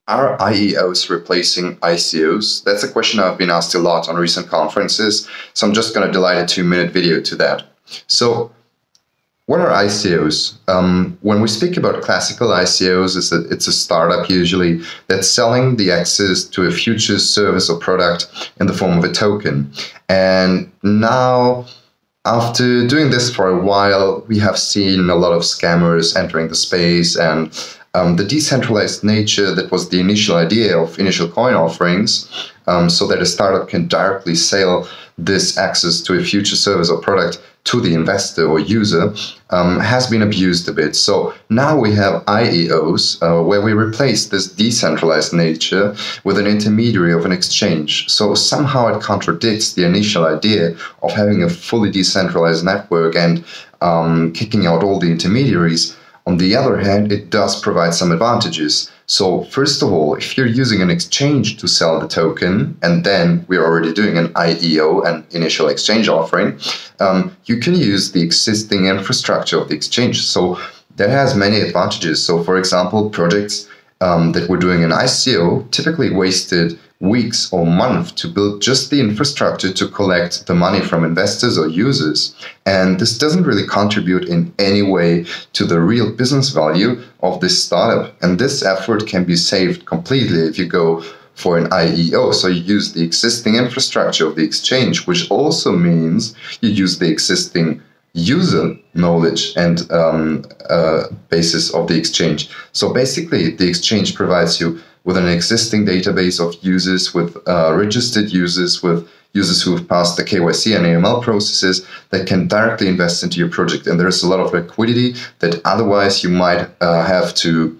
Are IEOs replacing ICOs? That's a question I've been asked a lot on recent conferences, so I'm just going to delay a 2-minute video to that. So, what are ICOs? When we speak about classical ICOs, it's a startup usually that's selling the access to a future service or product in the form of a token. And now, after doing this for a while, we have seen a lot of scammers entering the space, and the decentralized nature that was the initial idea of initial coin offerings, so that a startup can directly sell this access to a future service or product to the investor or user, has been abused a bit. So now we have IEOs, where we replace this decentralized nature with an intermediary of an exchange. So somehow it contradicts the initial idea of having a fully decentralized network and kicking out all the intermediaries. On the other hand, it does provide some advantages. So first of all, if you're using an exchange to sell the token, and then we're already doing an IEO, an initial exchange offering, you can use the existing infrastructure of the exchange. So that has many advantages. So for example, projects that were doing an ICO typically wasted weeks or months to build just the infrastructure to collect the money from investors or users. And this doesn't really contribute in any way to the real business value of this startup. And this effort can be saved completely if you go for an IEO. So you use the existing infrastructure of the exchange, which also means you use the existing user knowledge and basis of the exchange. So basically, the exchange provides you with an existing database of users, with registered users, with users who have passed the KYC and AML processes that can directly invest into your project. And there's a lot of liquidity that otherwise you might have to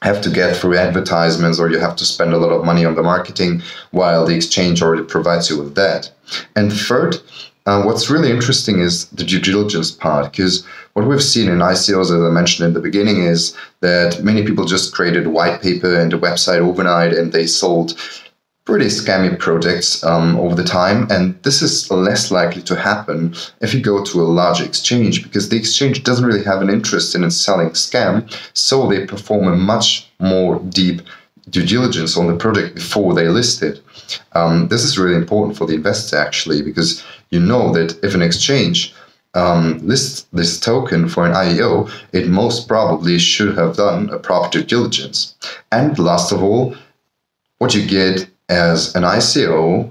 get through advertisements, or you have to spend a lot of money on the marketing, while the exchange already provides you with that. And third, what's really interesting is the due diligence part, because what we've seen in ICOs, as I mentioned in the beginning, is that many people just created a white paper and a website overnight, and they sold pretty scammy projects over the time. And this is less likely to happen if you go to a large exchange, because the exchange doesn't really have an interest in selling scam, so they perform a much more deep due diligence on the project before they list it. This is really important for the investor, actually, because you know that if an exchange lists this token for an IEO, it most probably should have done a proper due diligence. And last of all, what you get as an ICO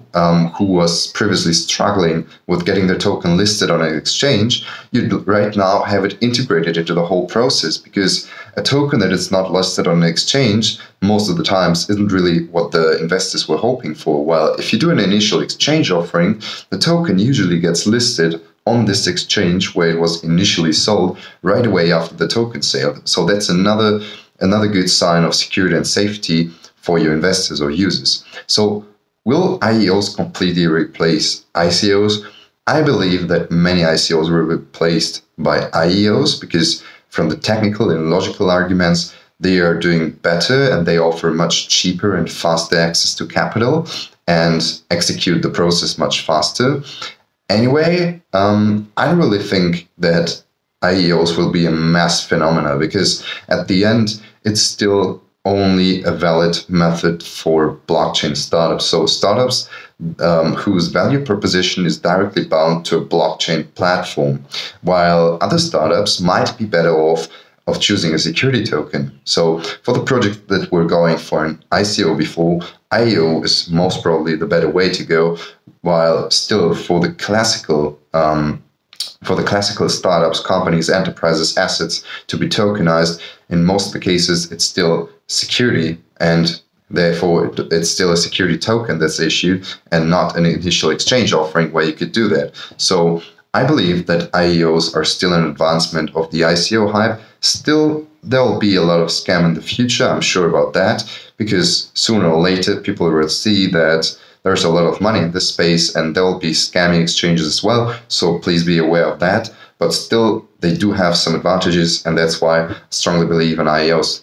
who was previously struggling with getting their token listed on an exchange, you right now have it integrated into the whole process, because a token that is not listed on an exchange most of the times isn't really what the investors were hoping for. While if you do an initial exchange offering, the token usually gets listed on this exchange where it was initially sold right away after the token sale. So that's another good sign of security and safety for your investors or users. So will IEOs completely replace ICOs? I believe that many ICOs were replaced by IEOs, because from the technical and logical arguments, they are doing better and they offer much cheaper and faster access to capital and execute the process much faster. Anyway, I really think that IEOs will be a mass phenomena, because at the end, it's still only a valid method for blockchain startups. So startups whose value proposition is directly bound to a blockchain platform, while other startups might be better off of choosing a security token. So for the project that we're going for an ICO before, IEO is most probably the better way to go, while still for the classical startups, companies, enterprises, assets to be tokenized, in most of the cases, it's still security, and therefore it's still a security token that's issued and not an initial exchange offering where you could do that. So I believe that IEOs are still an advancement of the ICO hype. Still, there'll be a lot of scam in the future, I'm sure about that, because sooner or later people will see that there's a lot of money in this space, and there will be scammy exchanges as well, so please be aware of that. But still, they do have some advantages, and that's why I strongly believe in IEOs.